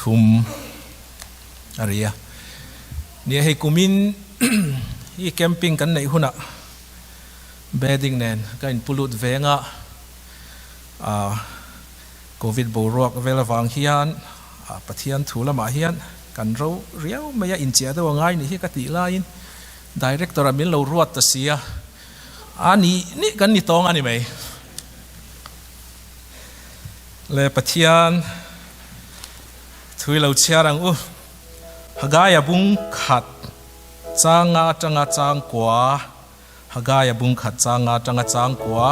thum area nia hei kumin hi camping kan nei huna bedding nen kain pulut venga covid boruak velavang hian pathian thulama hian kan ro riau maya inchia do ngai ni hi ka ti lain director amin lo ruat ta sia ani ni kan ni tong ani mai le pathian thui lo chiarang hagaya bung khat changa tanga chang kwa hagaya bung khat changa tanga chang kwa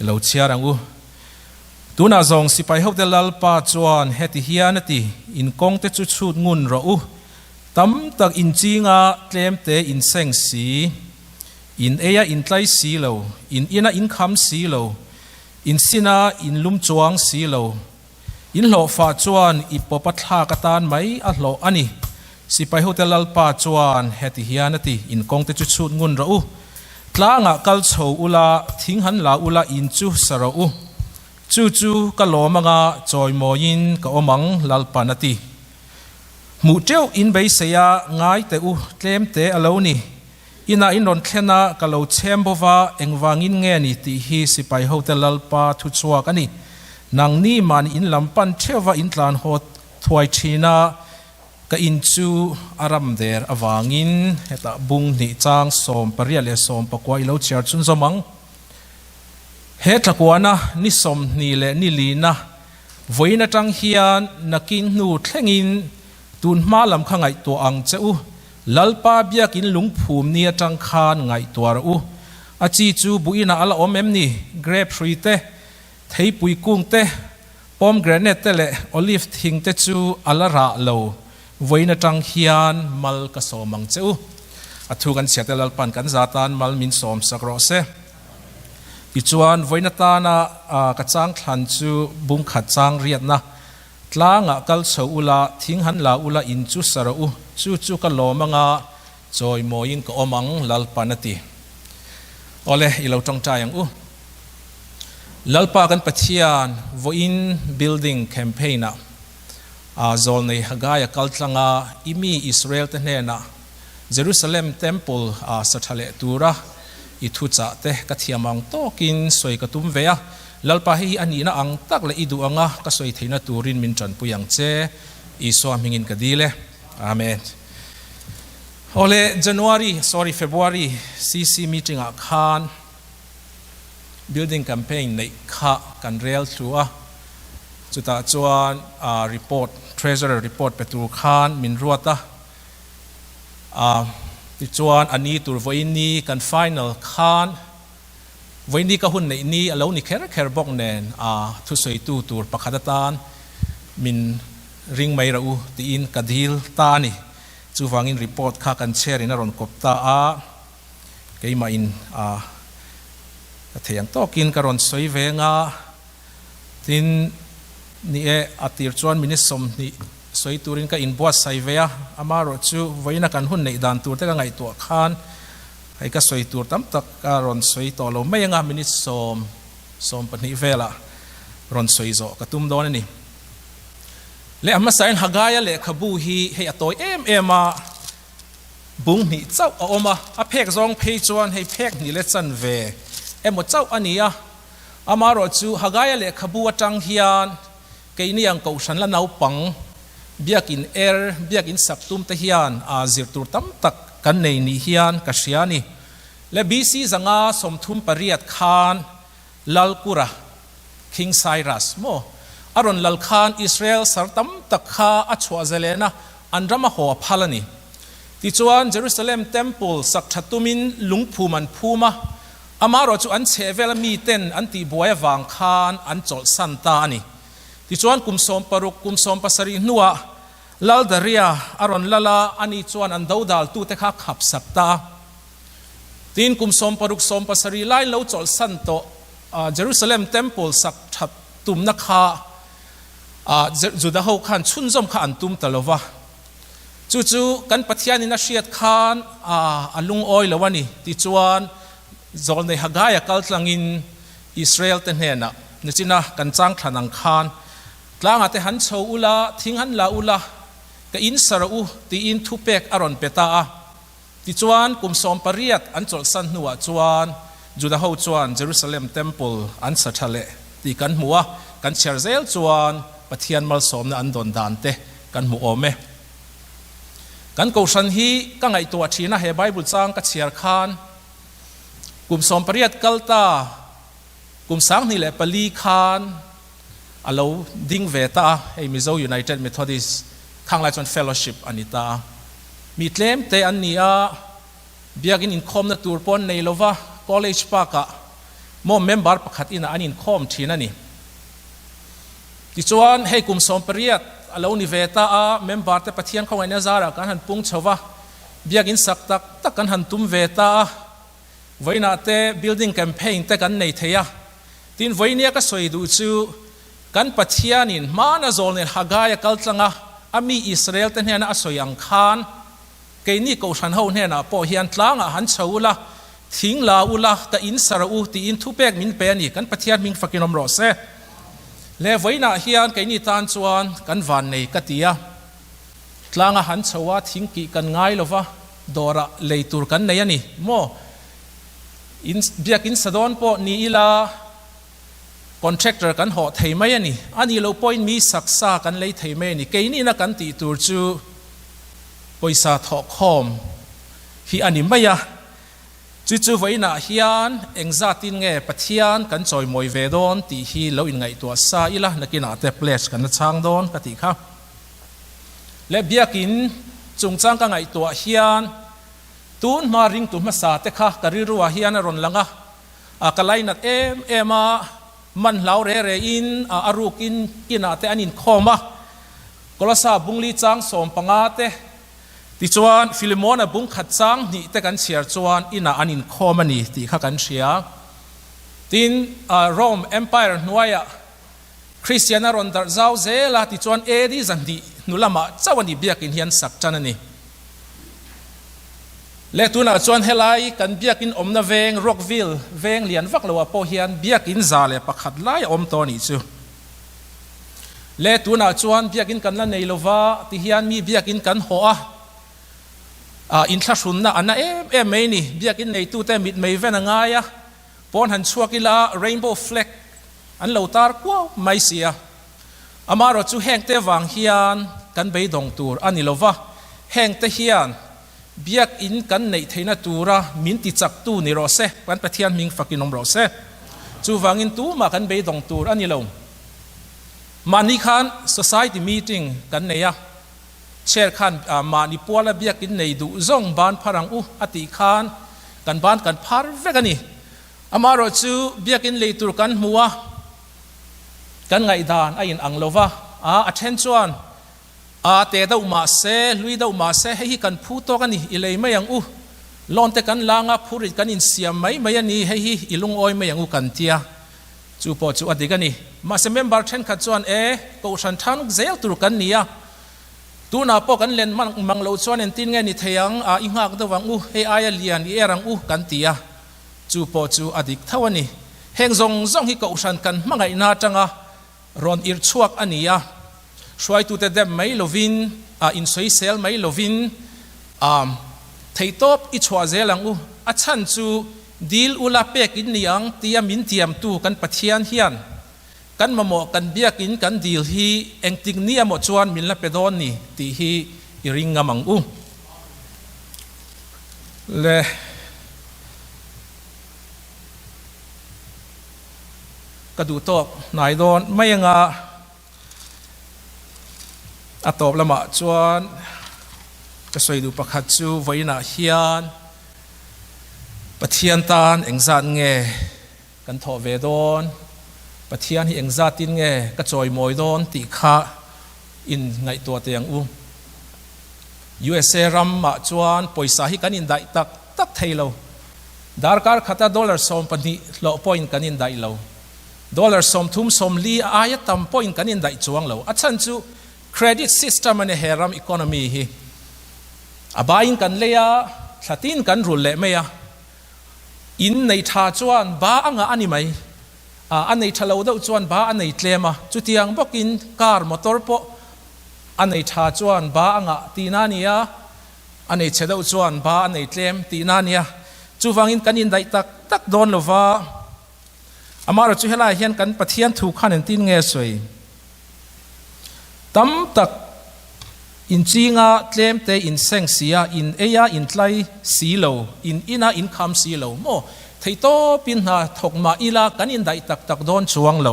lo chiarang tuna zong sipai hok de lalpa chuan heti hianati in kong te chu chut ngun ro tam tak in chinga tlem te in seng si in eya in tlai si lo in ina in kham si lo in sina in lum chuang si lo in lo fa chuan ipopa thla ka tan mai a lo ani sipai hok de lalpa chuan heti hianati in kong te chu chut ngun ro tlanga kal chho ula thing han la ula in chu saro chu ka lo manga choi moin ka omang lalpanati mu teu in bei seya ngai te tlem te aloni ina in ron thlena ka lo chem bova engwangin nge ni ti hi sipai hotel lalpa thu chuak ani nang ni man in lampan thewa in tlan hot thuai thina ka in chu aram der awangin heta bung ni chang som paria le som pakwa ilo char chun zomang he thakwana ni som ni le ni lina voina tang hian nakin nu thlengin tun ma lam khangai to ang cheu lalpa biakin lungphum ni atang khan ngai tuar achi chu buina ala omem ni grape tree te theipui kung te pomegranate te le olive thing te chu ala ra lo voina tang hian mal ka somang cheu athu kan chiate lalpan kan zatan mal min som sakro se ichuan voinatana ka chang thlan chu bung khat chang riat na tlanga kal chho ula thing han la ula in chu sara chu ka lomanga choi moin ka omang lalpanati ole ilo tong tayang lalpa kan pathian voin building campaign zol nei hagaya kaltlanga imi Israel te hna Jerusalem temple sathale tura i thuchah te ka thiamang tokin soi ka tum vea lalpa hi ani na ang tak le idu anga ka soi theina turin min tran puyang che i so mingin ka dile amen ole February CC meeting a khan building campaign nei kha kan rel thua chuta chuan report treasurer report petu khan min ruata ti chuan ani tur voini kan final khan voini ka hun nei ni alo ni kher bok nen thu soi tu tur pakhadatan min ring mai rau ti in kadil ta ni chu wangin report kha kan share in ron kopta keima in ka theyang tokin karon soi venga tin ni atir chuan minisom ni soi turin ka inbuat sai vea amaro chu voina kan hun nei dan tur te ka ngai to khan ai ka soi tur tam tak ka ron soi to lo mai nga minit som pani vela ron soi zo ka tum don ni le amma sain hagaya le khabu hi he atoi ema bung ni chau a oma a phek zong phei chuan hei phek ni le chan ve emo chau ania amaro chu hagaya le khabu atang hian keini ang ko san la nau pang biakin biakin saktum te hian zirtur tam tak kan nei ni hian ka hriani le BC zanga somthum pariat khan lalkura King Cyrus mo aron lal khan Israel sartam tak kha achwa zelena andrama ho phalani ti chuan Jerusalem temple saktatumin lungphuman phuma amaro chu an chevela mi ten anti boya wang khan an chol santa ani ti chuan kumsom pasari nuwa lal daria aron lala ani chuan an daudal tu te kha khap sakta tin kumsom pasari lai lo chol santo Jerusalem temple sak that tum na kha juda ho khan chunjom kha an tum talova chu kan pathian in a hriat khan alung oi lawani ti chuan zol nei hagaya kaltlangin Israel te hena nichina kan chang thlanang khan ตลางแต่หันโชอุลาทิ้งหันลาอุลาก็อินสระอุตีอินทุเปกอรอนเปตาติจวนกุมสอมปริยัตอันจดสันหัวจวนจูดาฮูจวนเยรูซาเล็มเทมเพิลอันสัทเลตีกันหัวกันเชอร์เซลจวนปะเทียนมัลสอมนอันดอนดานเตกันหัวอเมกันกูสันฮีก็ไงตัวชีนะเฮไบบุลซังกัเชียร์คานกุมสอมปริยัตกัลตากุมสังนี่แหละปลีคานอาลูดิ้งเวตาเฮมิโซยูไนเต็ดเมทอดิสข้างไลจอนเฟลโลชิพอันนี้ตามีเทมเตอันนี้เบียกินอินคอมนัตูร์ปอนในโลวาคอลเลจปากะมอมเมมบาร์ประคัดอินอันอินคอมทีนั่นนี่ที่ชวนให้กุมสอมปริยัตอาลูนิเวตาเมมบาร์แต่ปะเทียนเขาไว้เนซาระกันหันปุงชวะเบียกินสักตักกันหันตุมเวตาไว้นาเต building campaign แต่กันในเทียตินไว้เนี่ยก็สวยดูจูกันปะเทียนินมานาโซนเนี่ยฮักายกัลตังอามีอิสราเอลเต็นเฮนะอสวยยังคานเกนี่กูฉันเฮาเนี่ยนะพอเฮียนตลางหันเชาละทิ้งลาอุละแต่อินสระอุตีอินทุเปกมินเปนี่กันปะเทียนมิงฟักินอมรอเซเลไว้นาเฮียนเกนี่ตานจวนกันวันในกติยาตลางหันเชาวะทิ้งกีกันง่ายลวะดอระเลยตูร์กันในยันนี่โมอินเบียกินสะดอนพอนี่ละคอนแทคเตอร์กันหอไทยไม่ยันนี่อันนี้เราพอยมีศักษากันเลยไทยไม่นี่เกนี่นักกันตีตูร์จูปอยซาทอกคอมฮีอันนี้ไม่ยะจู่ๆไว้หน้าเฮียนเอ็งซาตินเงปะเทียนกันจอยมวยเวดอนตีฮีเราอินไงตัวซาอีละนักกินอาเตเพลชกันช่างดอนกติครับและเบียกินจงจ้างกันไงตัวเฮียนตูนมาริงตุมาสาเตค่ะกะริรัวเฮียนรอนลังอ่ะกะไลนัดเอมามันเหลาเรอินอารุกินกินอาเตอันอินคอมะกลาซาบุงลีจังสมปังอาเตติจวนฟิลิโมนาบุงขัดจังนี่แต่กันเชียร์จวนอินาอันอินคอมันนี่ที่ข้ากันเชียร์ตินโรมเอ็มไพร์นัวยคริสเตียนารอนดาร์เจ้าเซลาติจวนดีจันดีนุลามาเจ้าวันนี้เบียกินเฮียนสักจันนี่และตัวน่ะจวนเฮลัยกันเบียกินอมนาเวงร็อกวิลเวงเลียนวักลัวพอเฮียนเบียกินซาเลปักขัดไล่อมตัวนี้จูและตัวน่ะจวนเบียกินกันละในโลวาที่เฮียนมีเบียกินกันหัวอินทรุนนะอันนั้นไม่นี่เบียกินในตู้แต่มิดไม่เว้นง่ายปอนหันชัวกิลา rainbow flag อันเหล่าตาร์กว้าวไม่เสียอามาเราจูแห้งเตวังเฮียนกันไปดงตูร์อันนี้เราว่าแห้งเตเฮียนเบียกอินกันในเทนตูระมินติจักตูนี่รอเซกันปะเทียนมิงฟักินอมรอเซจูวังอินตูมากันไปดงตูร์อันนี้เรามานี่คัน society meeting กันเนี่ยเชิญขันมานิปัวและเบียกินในดูซงบ้านพรังอติขานกันบ้านกันพาร์เวกันนี่อามาเราจูเบียกินเลยตุรกันมัวกันไงดานไอ้ยินอังโลวะattention เตะดาวมาเซลุยดาวมาเซให้กันพูดต่อกันนี่อิเลยไม่ยังลอนแต่กันลางพูดกันอินเสียไม่ยันนี่ให้อิลุงอ้อยไม่ยังกันเตียจูปอจูอดีกันนี่มาเซมเมมบาร์เชนขัดจวนกูฉันทันเซลตุรกันนี่ตัวน่ะพอกันเล่นมังโลชวนเอ็นตินไงนี่เทียงอิงหักตัววังให้อายเลียนรังกันเตียจูปอจูอดีกเท่านี้เฮงซงฮิกูฉันกันมังไงน่าจังรอนอิรชวกอันนี้ช่วยตัวเด็กไม่ลวินอินสวยเซลไม่ลวินเทตบอิชวาเซลังฉันจูดีลอุลาเปกินนี่ยังเตียมินเตียมตูกันปะเทียนเฮียนกันมาหมอกันเบียกินกันดีลฮีเองติงนี่หมดชวนมินละเปดอนนี่ตีฮีอิริงงามังและกระดูตกนายโดนไม่ยังตบละมาชวนก็สวยดูประคัดจูไว้หน้าเฮียนปะเทียนตานเอ็งซันเงกันทอเวดอนปะเทียนที่เอ็งซาตินเงก็จอยมวยโดนตีขาอินไงตัวเตียงUSA รัมมาจวนปอยสาหิกันอินได้ตักเทโลดาร์การขัดดอลลาร์สมปนิโลปอยน์กันอินได้โลดอลลาร์สมทุ่มสมลีอายตัมปอยน์กันอินได้จวงโลฉันจูเครดิตซิสเต็มในเฮรัมอีโคโนมีฮีบายกันเลยสตินกันรุนเละไหมอินในท่าจวนบ้าอันนี้ไหม อันไหนทะเลาะจวนบ้าอันไหนเตลมาจุดยังบอกกินคาร์มอเตอร์ปออันไหนชาจวนบ้าอ่ะตีนานียอันไหนเชดจวนบ้าอันไหนเตลมตีนานียจูฟังอินกันอินได้ตักโดนหรือว่าอามาเราจุเฮลาเฮียนกันปะเทียนถูกขันตินเงยสวยตั้มตักอินจีงาเตลมเตอินเซงเสียอินเอียอินไลสีโลอินอินาอินคำสีโลโมไทโตปินหาถกมาอีลากันอินได้ตักโดนชวงโล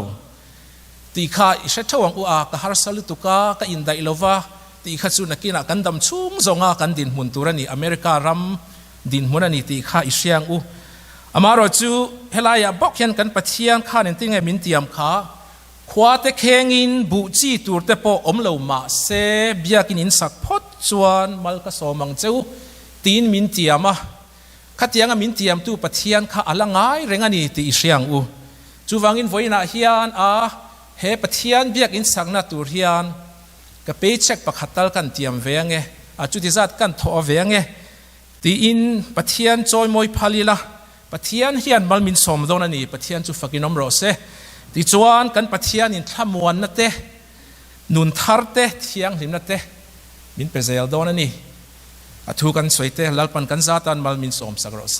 ตีข้าอิเชตวังอุอากะฮาร์สัลตุกะกะอินได้โลวาตีข้าสุนักินักันดำชุ่มจงอากันดินมุนตุรันีอเมริการำดินมุนนีตีข้าอิเชียงอุอามาโรจูเฮลายาบอกเห็นกันปะเทียนข้าเนติงเอมินเตียมข้าขวาเตเคงินบุจีตูร์เตปอมโลมาเซเบียกินินสักพดจวนมัลกะโซมังเจ้าตีนมินเตียมะขัดยังมินเตียมตู้ปะเทียนข้าอลังไงเร่งนีตีอิเชียงอุจูวังอินไว้นาเฮียนเฮปะเทียนเบียกินสักนาตูเฮียนกับเปเช็คปะขัดตัลกันเตียมเวียงจุดิจัดกันทอเวียงตีอินปะเทียนจอยมวยพาลีละปะเทียนเฮียนมัลมินสมโดนันีปะเทียนจูฟักินอมโรเซตีจวนกันปะเทียนอินทามวนนัตเตนุนทาร์เตเทียงหิมนัตเตมินเปเซลโดนันีถูกันสวยเตลัลปันกันซาตันมัลมินสมสักโรเซ